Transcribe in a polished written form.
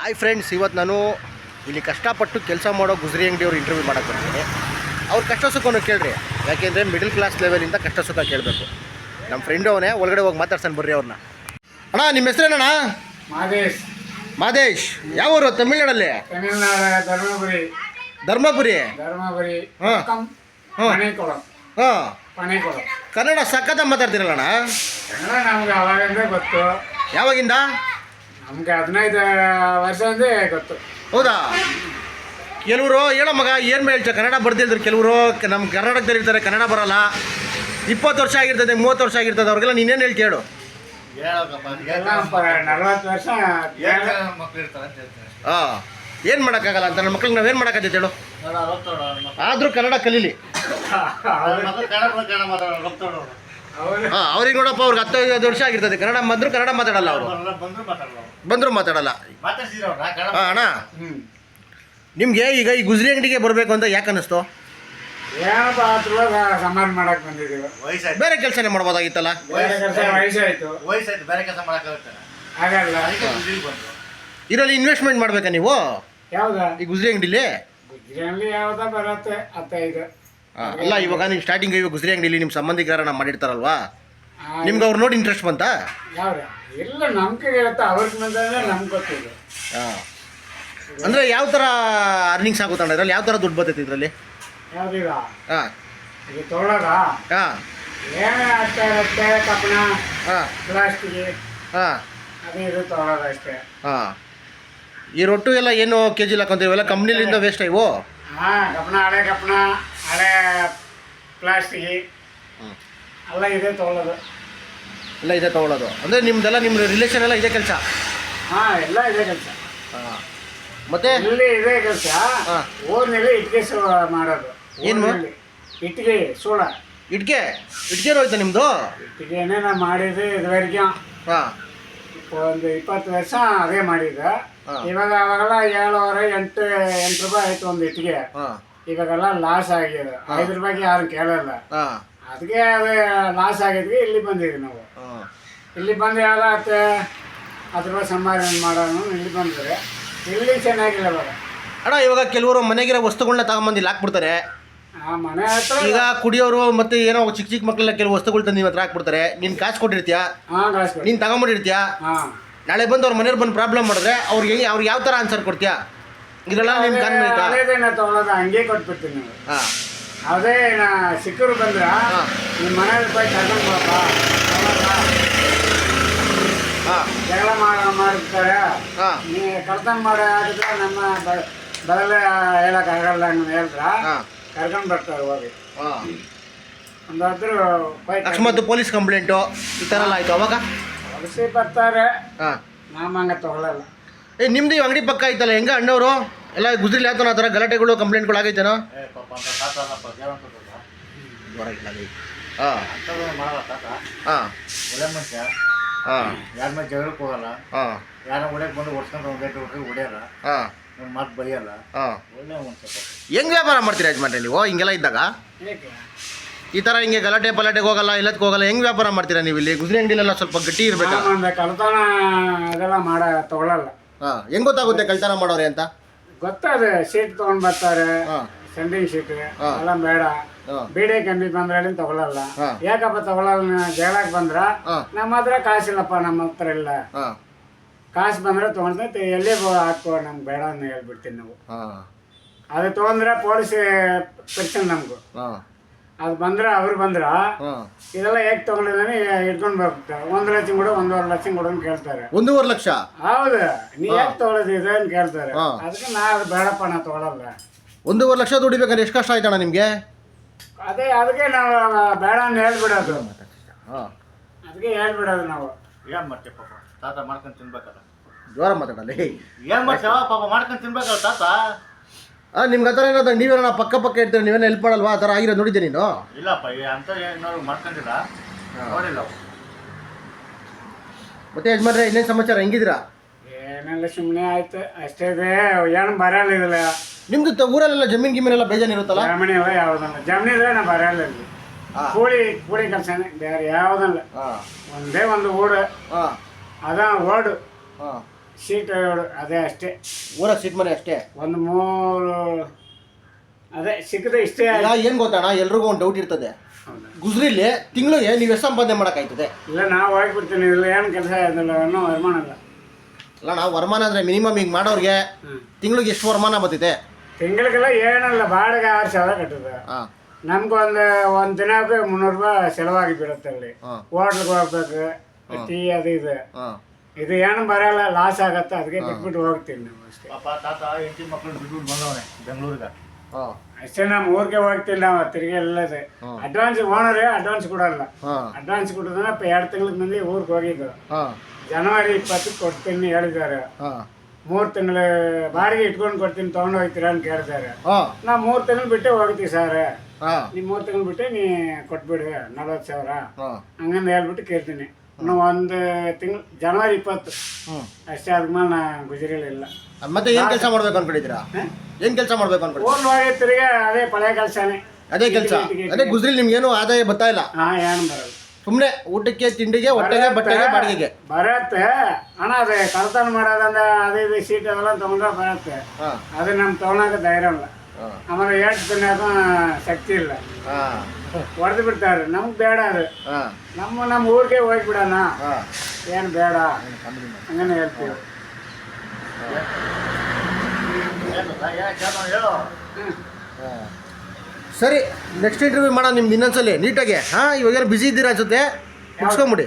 Hi friends, ಇವತ್ತು ನಾನು ಇಲ್ಲಿ ಕಷ್ಟಪಟ್ಟು ಕೆಲಸ ಮಾಡೋ ಗುಜರಿ ಅಂಗಡಿಯವ್ರು ಇಂಟರ್ವ್ಯೂ ಮಾಡೋಕ್ಕೆ ಬರ್ತೀನಿ. ಅವ್ರ ಕಷ್ಟ ಸುಖವನ್ನು ಕೇಳ್ರಿ, ಯಾಕೆಂದರೆ ಮಿಡಲ್ ಕ್ಲಾಸ್ ಲೆವೆಲಿಂದ ಕಷ್ಟ ಸುಖ ಕೇಳಬೇಕು. ನಮ್ಮ ಫ್ರೆಂಡ್ ಅವನೇ, ಒಳಗಡೆ ಹೋಗಿ ಮಾತಾಡ್ತಾನೆ ಬರ್ರಿ ಅವ್ರನ್ನ. ಅಣ್ಣ, ನಿಮ್ಮ ಹೆಸರೇನಣ್ಣ? ಮಾದೇಶ್. ಮಾದೇಶ್, ಯಾವ ಊರು? ತಮಿಳ್ನಾಡಲ್ಲಿ? ಧರ್ಮಪುರಿ. ಧರ್ಮಪುರಿ. ಹಾಂ ಹಾಂ. ಕನ್ನಡ ಸಖತ್ತಾಗಿ ಮಾತಾಡ್ತೀರಲ್ಲಣ್ಣ? ಕನ್ನಡ ನಮ್ಗೆ ಅವಾಗಿಂದ ಗೊತ್ತು. ಯಾವಾಗಿಂದ? ನಮ್ಗೆ 15 ವರ್ಷದಿಂದ ಗೊತ್ತು. ಹೌದಾ? ಕೆಲವರು ಹೇಳೋ ಮಗ ಏನು ಹೇಳ್ತಾರೆ, ಕನ್ನಡ ಬರ್ದಿಲ್ದ್ರು ಕೆಲವರು. ನಮ್ಮ ಕರ್ನಾಟಕದಲ್ಲಿ ಇರ್ತಾರೆ, ಕನ್ನಡ ಬರೋಲ್ಲ. 20 ವರ್ಷ ಆಗಿರ್ತದೆ, 30 ವರ್ಷ ಆಗಿರ್ತದೆ, ಅವ್ರಿಗೆಲ್ಲ ನೀನೇನು ಹೇಳ್ತಿ ಹೇಳು? 40 ವರ್ಷ ಹಾಂ, ಏನು ಮಾಡೋಕ್ಕಾಗಲ್ಲ ಅಂತ ನನ್ನ ಮಕ್ಳಿಗೆ ನಾವೇನು ಮಾಡೋಕ್ಕಾಗತ್ತೆ ಹೇಳು? ಆದರೂ ಕನ್ನಡ ಕಲೀಲಿ. ಹಾಂ, ಅವ್ರಿಗೆ ನೋಡಪ್ಪ, ಅವ್ರಿಗೆ 15 ವರ್ಷ ಆಗಿರ್ತದೆ, ಕನ್ನಡ ಬಂದರೂ ಕನ್ನಡ ಮಾತಾಡಲ್ಲ ಅವರು. ಬಂದರೂ ಮಾತಾಡಲ್ಲ. ಹಾಂ ಅಣ್ಣ, ನಿಮಗೆ ಈಗ ಈ ಗುಜರಿ ಅಂಗಡಿಗೆ ಬರಬೇಕು ಅಂತ ಯಾಕೆ ಅನ್ನಿಸ್ತು? ಏನಪ್ಪ, ಸಮಾನ ಮಾಡಕ್ಕೆ ಬಂದಿದ್ದೀವಿ. ಬೇರೆ ಕೆಲಸನೇ ಮಾಡ್ಬೋದಾಗಿತ್ತಲ್ಲ? ವಯಸ್ಸಾಯ್ತು, ಬೇರೆ ಕೆಲಸ ಮಾಡೋಕ್ಕಾಗುತ್ತೆ ಆಗಲ್ಲ. ಇದರಲ್ಲಿ ಇನ್ವೆಸ್ಟ್ಮೆಂಟ್ ಮಾಡ್ಬೇಕಾ ನೀವು? ಯಾವ್ದಾ? ಈ ಗುಜರಿ ಅಂಗಡಿಲಿ ಗುಜರಿಯಲ್ಲಿ ಯಾವ್ದಾ ಬರುತ್ತೆ 15. ಅಲ್ಲ, ಇವಾಗ ನೀವು ಸ್ಟಾರ್ಟಿಂಗ್ ಇವಾಗ ಗುಜರಿ ಅಂಗಡಿಲಿ ನಿಮ್ಮ ಸಂಬಂಧಿಕರನ್ನ ಮಾಡಿರ್ತಾರಲ್ವಾ, ನಿಮ್ಗೆ ಅವ್ರು ನೋಡಿ ಇಂಟ್ರೆಸ್ಟ್ ಬಂತಾ? ಯಾವ್ದು ಇಲ್ಲ, ನಮ್ಗೆ ಇರುತ್ತೆ, ಅವ್ರಿಗೆ ಬಂದ್ರೆ ನಮ್ಗೆ ಗೊತ್ತಿದೆ. ಹಾಂ, ಅಂದರೆ ಯಾವ ಥರ ಅರ್ನಿಂಗ್ಸ್ ಆಗುತ್ತಣ್ಣ ಇದರಲ್ಲಿ? ಯಾವ ಥರ ದುಡ್ಡು ಬರ್ತೈತೆ ಇದರಲ್ಲಿ? ಯಾವ್ದೀಗ? ಹಾಂ, ಇದು ತೊಗೊಳೋದ? ಹಾಂ, ಏನೇ ಆಗ್ತಾ ಇರುತ್ತೆ, ಕಬ್ಬಣ, ಹಾಂ, ಪ್ಲಾಸ್ಟಿಕ್, ಹಾಂ, ಅದು ಇದು ತೊಗೊಳೋದು ಅಷ್ಟೇ. ಹಾಂ. ಈ ರೊಟ್ಟು ಎಲ್ಲ ಏನು ಕೆ ಜಿ ಹಾಕೊಂತೀವಿ, ಇವೆಲ್ಲ ಕಂಪ್ನಿಲಿಂದ ವೇಸ್ಟ್ ಇವು? ಹಾಂ, ಕಬ್ಬಣ, ಹಳೆ ಪ್ಲಾಸ್ಟಿಕ್ ಎಲ್ಲ ಇದೆ ತೊಗೊಳೋದು. ಎಲ್ಲ ಇದೆ ತೊಗೊಳೋದು ಅಂದರೆ ನಿಮ್ಮದೆಲ್ಲ ನಿಮ್ಮ ರಿಲೇಷನ್ ಎಲ್ಲ ಇದೇ ಕೆಲಸ? ಹಾಂ, ಎಲ್ಲ ಇದೆ ಕೆಲಸ. ಹಾಂ, ಮತ್ತೆ ಇಲ್ಲಿ ಇದೇ ಕೆಲಸ. ಹಾಂ, ಊರಿನಲ್ಲಿ ಇಟ್ಟಿಗೆ ಮಾಡೋದು. ಏನು? ಇಟ್ಟಿಗೆ ಸೋಳ. ಇಟ್ಗೆನೂ ಹೋಯ್ತಾ ನಿಮ್ಮದು? ಇಟ್ಟಿಗೆನೇ ನಾವು ಮಾಡಿದ್ದು ಇದುವರೆಗೆ. ಹಾಂ, ಒಂದು 20 ವರ್ಷ ಅದೇ ಮಾಡಿದ್ದೆ. ಹಾಂ. ಇವಾಗ ಅವಾಗೆಲ್ಲ 7 ರೂಪಾಯಿ ಆಯ್ತು ಒಂದು ಇಟ್ಟಿಗೆ. ಹಾಂ, ಇವಾಗೆಲ್ಲ ಲಾಸ್ ಆಗಿದೆ. 5 ರೂಪಾಯಿಗೆ ಯಾರು ಕೇಳಲ್ಲ. ಹಾಂ, ಅದಕ್ಕೆ ಅದೇ ಲಾಸ್ ಆಗಿದ್ವಿ. ಇಲ್ಲಿ ಬಂದಿದ್ವಿ ನಾವು. ಹಾಂ. ಇಲ್ಲಿ ಬಂದು ಯಾವ್ದಾಗುತ್ತೆ 10 ರೂಪಾಯಿ ಸಂಪಾದನೆ ಮಾಡೋನು. ಇಲ್ಲಿ ಬಂದರೆ ಇಲ್ಲಿ ಚೆನ್ನಾಗಿಲ್ಲ ಇವಾಗ. ಅಣ್ಣ, ಇವಾಗ ಕೆಲವರು ಮನೆಗಿರೋ ವಸ್ತುಗಳನ್ನ ತಗೊಂಬಂದು ಇಲ್ಲಿ ಹಾಕ್ಬಿಡ್ತಾರೆ. ಆ ಮನೆ ಹತ್ರ ಈಗ ಕುಡಿಯೋರು ಮತ್ತೆ ಏನೋ ಚಿಕ್ಕ ಚಿಕ್ಕ ಮಕ್ಕಳೆಲ್ಲ ಕೆಲವು ವಸ್ತುಗಳು ತಂದು ನಿಮ್ಮ ಹತ್ರ ಹಾಕ್ಬಿಡ್ತಾರೆ. ನೀನು ಕಾಸು ಕೊಟ್ಟಿರ್ತೀಯ, ಹಾಂ, ಲಾಸ್. ನೀನು ತಗೊಂಬಿಟ್ಟಿರ್ತೀಯ. ಹಾಂ, ನಾಳೆ ಬಂದು ಅವ್ರ ಮನೆಯವ್ರು ಬಂದು ಪ್ರಾಬ್ಲಮ್ ಮಾಡಿದ್ರೆ ಅವ್ರಿಗೆ ಯಾವ ಥರ ಆನ್ಸರ್ ಕೊಡ್ತೀಯಾ? ಇದೆಲ್ಲ ನಿಮ್ಮ ಕಾನೂನು ಆಯ್ತಾ? ಅದೇನ ತೊಗೊಳೋದು, ಹಂಗೆ ಕೊಟ್ಬಿಡ್ತೀನಿ ನೀವು. ಹಾಂ, ಅದೇ ಸಿಕ್ಕರು ಬಂದ್ರೆ ಹಾಂ, ನಿಮ್ಮ ಮನೇಲಿ ಹೋಗಿ ಕರ್ಕೊಂಡು ಹೋಗಪ್ಪ, ಹಾಂ, ಜಗಳ ಮಾಡಿರ್ತಾರೆ. ಹಾಂ, ನೀ ಕಳ್ತನ ಮಾಡಿ ಆಗಿದ್ರೆ ನಮ್ಮ ಬದಲೇ ಹೇಳೋಕ್ಕಾಗಲ್ಲ ಅಂತ ಹೇಳಿದ್ರ ಹಾಂ, ಕರ್ಕೊಂಡು ಬರ್ತಾರೆ ಹೋಗಿ. ಹಾಂ. ಒಂದು ಹತ್ರ ಅಕಸ್ಮಾತ್ ಪೊಲೀಸ್ ಕಂಪ್ಲೇಂಟು ಈ ಥರ ಎಲ್ಲ ಆಯಿತು ಅವಾಗ? ಹೊಲಸಿ ಬರ್ತಾರೆ. ಹಾಂ. ನಮ್ಮ ಹಂಗೆ ತೊಗೊಳಲ್ಲ. ನಿಮ್ಮದು ಈ ಅಂಗಡಿ ಪಕ್ಕ ಐತಲ್ಲ, ಹೆಂಗೆ ಅಣ್ಣವರು ಎಲ್ಲ ಗುಜರಿಲಿ ಆಯ್ತಾನ ಆ ಥರ ಗಲಾಟೆಗಳು ಕಂಪ್ಲೇಂಟ್ಗಳು ಆಗೈತೇನೋ? ಹಾಂ, ಹಾಂ, ಒಳ್ಳೆ ಮನುಷ್ಯ. ಹಾಂ, ಯಾರ ಮೇಲೆ ಜಗಳಕ್ಕೆ ಹೋಗಲ್ಲ. ಹಾಂ, ಯಾರ ಹೊಡೆಯಕ್ಕೆ ಬಂದು ಹೊಡ್ಸ್ಕೊಂಡು ಹೊಡೆಯಲ್ಲ. ಹಾಂ, ಒಂದು ಮಾತು ಬೈಯಲ್ಲ. ಹಾಂ. ಒಳ್ಳೆ ಮನುಷ್ಯ. ಹೆಂಗೆ ವ್ಯಾಪಾರ ಮಾಡ್ತೀರಾ ಯಜಮಾನ್ರೆ ನೀವು ಹಿಂಗೆಲ್ಲ ಇದ್ದಾಗ? ಈ ಥರ ಹಿಂಗೆ ಗಲಾಟೆ ಪಲಾಟೆಗೆ ಹೋಗಲ್ಲ, ಎಲ್ಲದಕ್ಕೆ ಹೋಗಲ್ಲ, ಹೆಂಗೆ ವ್ಯಾಪಾರ ಮಾಡ್ತೀರಾ ನೀವು ಇಲ್ಲಿ? ಗುಜರಿ ಅಂಗಡಿಲೆಲ್ಲ ಸ್ವಲ್ಪ ಗಟ್ಟಿ ಇರಬೇಕು. ಕಳ್ತನ ಅದೆಲ್ಲ ತೊಗೊಳಲ್ಲ. ಹಾಂ, ಹೆಂಗೆ ಗೊತ್ತಾಗುತ್ತೆ ಕಳ್ತನ ಮಾಡೋರೆ ಅಂತ? ಗೊತ್ತದೆ, ಸೀಟ್ ತೊಗೊಂಡು ಬರ್ತಾರೆ. ಹಾಂ, ಸೆಂಡಿಂಗ್ ಶೀಟ್ ಹಾಂ. ಎಲ್ಲ ಬೇಡ. ಹಾಂ, ಬೀಡಿ ಕಂಬಿ ಬಂದ್ರೆ ತಗೊಳಲ್ಲ. ಹಾಂ. ಯಾಕಪ್ಪ ತಗೊಳಲ್ಲ? ಜಗಳಕ್ಕೆ ಬಂದ್ರ ಹಾಂ, ನಮ್ಮ ಹತ್ರ ಕಾಸಿಲ್ಲಪ್ಪ, ನಮ್ಮ ಹತ್ರ ಇಲ್ಲ. ಹಾಂ, ಕಾಸು ಬಂದ್ರೆ ತೊಗೊಂಡ್ತೈತೆ, ಎಲ್ಲೇ ಹಾಕೋ, ನಮ್ಗೆ ಬೇಡ ಅಂತ ಹೇಳ್ಬಿಡ್ತೀವಿ ನಾವು. ಹಾಂ, ಅದು ತೊಗೊಂಡ್ರೆ ಪೊಲೀಸ್ ಪರ್ಸನ್ ನಮಗೂ. ಹಾಂ, ಅದು ಬಂದ್ರೆ ಅವ್ರು ಬಂದ್ರ ಹಾಂ. ಇದೆಲ್ಲ ಹೇಗೆ ತೊಗೊಂಡಿದ್ದಾನೆ ಇಟ್ಕೊಂಡು ಬರ್ತಾರೆ. 1 ಲಕ್ಷ ಕೊಡು, 1.5 ಲಕ್ಷ ಕೊಡು ಅಂತ ಕೇಳ್ತಾರೆ. 1.5 ಲಕ್ಷ? ಹೌದು, ನೀ ಯಾಕೆ ತೊಗೊಳೋದಿದೆ ಅಂತ ಕೇಳ್ತಾರೆ. ಹಾಂ. ಅದಕ್ಕೆ ನಾ ಅದು ಬೇಡಪ್ಪ, ನಾ ತೊಗೊಳಲ್ಲ. 1.5 ಲಕ್ಷ ದುಡಿಬೇಕಾದ್ರೆ ಎಷ್ಟು ಕಷ್ಟ ಆಯ್ತಣ್ಣ ನಿಮಗೆ? ಅದಕ್ಕೆ ನಾವು ಬೇಡ ಅಂತ ಹೇಳ್ಬಿಡೋದು. ಹಾಂ, ಅದಕ್ಕೆ ಹೇಳ್ಬಿಡೋದು ನಾವು. ಏನ್ ಮಾಡ್ತೀವಿ ಪಾಪ, ತಾತ ಮಾಡ್ಕೊಂಡು ತಿನ್ಬೇಕಲ್ಲ. ಜೋರ ಮಾತಾಡಲ್ಲ. ಏನ್ ಮಾಡ್ತೀವ ಪಾಪ, ಮಾಡ್ಕೊಂಡು ತಿನ್ಬೇಕಲ್ಲ ತಾತ. ಹಾಂ, ನಿಮ್ಗೆ ಆ ಥರ ಏನಾದ್ರು ನೀವೇನ ಪಕ್ಕ ಇರ್ತೀರಿ, ನೀವೇನು ಹೆಲ್ಪ್ ಮಾಡಲ್ವಾ? ಆ ಥರ ಆಗಿರೋದು ನೋಡಿದ್ದೆ ನೀನು? ಇಲ್ಲಪ್ಪ, ಅಂತ ಏನಾದ್ರು ಮಾಡ್ಕೊಂಡಿಲ್ಲ, ನೋಡಿಲ್ಲ. ಮತ್ತೆ ಯಜಮಾನ್ರೆ, ಇನ್ನೇನು ಸಮಾಚಾರ, ಹೆಂಗಿದ್ದೀರಾ? ಏನೆಲ್ಲ ಸುಮ್ಮನೆ ಆಯ್ತು ಅಷ್ಟೇ. ಏನು ಬರಲ್ಲ ಇದಿಲ್ಲ. ನಿಮ್ದು ಊರಲ್ಲೆಲ್ಲ ಜಮೀನು ಗಿಮೀನೆಲ್ಲ ಬೇಜಾನ್ ಇರುತ್ತಲ್ಲ? ಜಮೀನು ಎಲ್ಲ ಯಾವುದಲ್ಲ. ಜಮೀನು ಇದ್ರೆ ನಾ ಬರಲ್ಲ ಇಲ್ಲಿ. ಕೂಲಿ ಕೆಲಸನೇ, ಬೇರೆ ಯಾವುದಲ್ಲ. ಹಾಂ, ಒಂದೇ ಒಂದು ಊರು. ಹಾಂ, ಅದ ಓಡು. ಹಾಂ, ಸೀಟ್ ಅದೇ ಅಷ್ಟೇ. ಊರಾಗ ಸೀಟ್ ಮನೆ ಅಷ್ಟೇ. ಒಂದು 3 ಅದೇ ಸಿಕ್ಕದೆ ಇಷ್ಟೇ. ಏನು ಗೊತ್ತಣ್ಣ, ಎಲ್ರಿಗೂ ಒಂದು ಡೌಟ್ ಇರ್ತದೆ. ಗುಜ್ರಿಲಿ ತಿಂಗಳಿಗೆ ನೀವು ಎಷ್ಟು ಸಂಪಾದನೆ ಮಾಡೋಕ್ಕಾಯ್ತದೆ? ಇಲ್ಲ ನಾವು ಹೋಗ್ಬಿಡ್ತೀನಿ, ಇಲ್ಲ ಏನು ಕೆಲಸ ಇದಿಲ್ಲ, ಅನ್ನೋ ವರಮಾನ ಇಲ್ಲ. ಅಲ್ಲ ನಾವು ವರಮಾನ ಅಂದರೆ ಮಿನಿಮಮ್ ಹಿಂಗೆ ಮಾಡೋರಿಗೆ ತಿಂಗಳಿಗೆ ಎಷ್ಟು ವರಮಾನ ಬರ್ತಿದೆ? ತಿಂಗಳಿಗೆಲ್ಲ ಏನಲ್ಲ, ಬಾಡಿಗೆ 6,000 ಕಟ್ಟುತ್ತೆ. ಹಾಂ, ನಮ್ಗೆ ಒಂದು ದಿನಕ್ಕೆ 300 ರೂಪಾಯಿ ಸೆಲವಾಗಿ ಬೀಳುತ್ತೆ. ಅಲ್ಲಿ ಹೋಟ್ಲಿಗೆ ಹೋಗ್ಬೇಕು, ಟೀ ಅದು ಇದು ಹಾಂ, ಇದು ಏನು ಬರಲ್ಲ, ಲಾಸ್ ಆಗತ್ತೆ. ಅದಕ್ಕೆ ಬಿಟ್ಬಿಟ್ಟು ಹೋಗ್ತೀವಿ ನಾವು ಅಷ್ಟೇ. ಪಾಪ ತಾತ ಹೆಂಡತಿ ಮಕ್ಕಳು ಬಿಟ್ಬಿಟ್ಟು ಬಂದವನೆ ಬೆಂಗಳೂರಿಗೆ. ಹಾಂ, ಅಷ್ಟೇ. ನಮ್ಮ ಊರಿಗೆ ಹೋಗ್ತಿಲ್ಲ ನಾವು ತಿರುಗಿ ಎಲ್ಲದೆ. ಅಡ್ವಾನ್ಸ್ ಓನರೇ ಅಡ್ವಾನ್ಸ್ ಕೊಡಲ್ಲ. ಹಾಂ, ಅಡ್ವಾನ್ಸ್ ಕೊಟ್ಟಿದ್ರೆ 2 ತಿಂಗಳ ಮಂದಿ ಊರಿಗೆ ಹೋಗಿದ್ದು. ಹಾಂ, ಜನವರಿ 20 ಕೊಡ್ತೀನಿ ಹೇಳಿದ್ದಾರೆ. ಹಾಂ, 3 ತಿಂಗಳ ಬಾಡಿಗೆ ಇಟ್ಕೊಂಡು ಕೊಡ್ತೀನಿ, ತೊಗೊಂಡು ಹೋಗ್ತೀರಾ ಅಂತ ಕೇಳ್ತಾರೆ. ಹಾಂ, ನಾವು 3 ತಿಂಗಳು ಬಿಟ್ಟೆ ಹೋಗ್ತೀವಿ ಸರ್. ಹಾಂ, ನೀವು 3 ತಿಂಗಳು ಬಿಟ್ಟು ನೀ ಕೊಟ್ಬಿಡಿ 40,000 ಹಾಂ, ಹಂಗಂದು ಹೇಳ್ಬಿಟ್ಟು ಕೇಳ್ತೀನಿ. ನಾವು 1 ತಿಂಗಳು ಜನವರಿ 20 ಅಷ್ಟೇ. ಆದ್ಮೇಲೆ ನಾ ಗುಜರಿಲಿಲ್ಲ. ಮತ್ತೆ ಏನು ಕೆಲಸ ಮಾಡ್ಬೇಕು ಅನ್ಕೊಂಡಿದ್ದೀರಾ? ಏನು ಕೆಲಸ ಮಾಡ್ಬೇಕು ಅನ್ಕೊಂಡಿದ್ದೀರಾ? ಊರ್ನ ಹೋಗಿ ತಿರುಗಿ ಅದೇ ಪಳೆ ಕೆಲಸನೇ, ಅದೇ ಕೆಲಸ. ಅದೇ ಗುಜ್ರಿಲಿ ನಿಮ್ಗೇನು ಆದಾಯ ಬರ್ತಾ ಇಲ್ಲ? ಹಾಂ, ಏನು ಬರಲ್ಲ. ಸುಮ್ಮನೆ ಊಟಕ್ಕೆ, ತಿಂಡಿಗೆ, ಹೊಟ್ಟೆಗೆ, ಬಟ್ಟೆಗೆ, ಬಾಡಿಗೆಗೆ ಬರತ್ತೆ. ಹಣ ಅದೇ ಕಳ್ತನ ಮಾಡೋದಂದ್ರೆ ಅದೇ ಇದು ಸೀಟ್ ಅದೆಲ್ಲ ತೊಗೊಂಡ್ರೆ ಬರತ್ತೆ. ಹಾಂ, ಅದು ನಮ್ಗೆ ತೊಗೊಳಕ್ಕೆ ಧೈರ್ಯ ಇಲ್ಲ. ಹಾಂ, ಆಮೇಲೆ ಏಟು ತಿನ್ನೋಕೆ ಶಕ್ತಿ ಇಲ್ಲ, ಹಾಂ, ಹೊಡೆದು ಬಿಡ್ತಾರೆ. ನಮ್ಗೆ ಬೇಡ ಅದು. ಹಾಂ, ನಮ್ಮ ಊರಿಗೆ ಹೋಗ್ಬಿಡೋಣ, ಹಾಂ, ಏನು ಬೇಡ ಹಂಗನೇ ಹೇಳ್ತೀವಿ. ಹೇಳು. ಹಾಂ. ಸರಿ, ನೆಕ್ಸ್ಟ್ ಇಂಟರ್ವ್ಯೂ ಮಾಡೋಣ ನಿಮ್ದು ಇನ್ನೊಂದ್ಸಲಿ ನೀಟಾಗಿ. ಹಾಂ, ಇವಾಗೇನು ಬ್ಯುಸಿ ಇದ್ದೀರಾ ಅನ್ಸುತ್ತೆ, ಮುಗಿಸ್ಕೊಂಬಿಡಿ.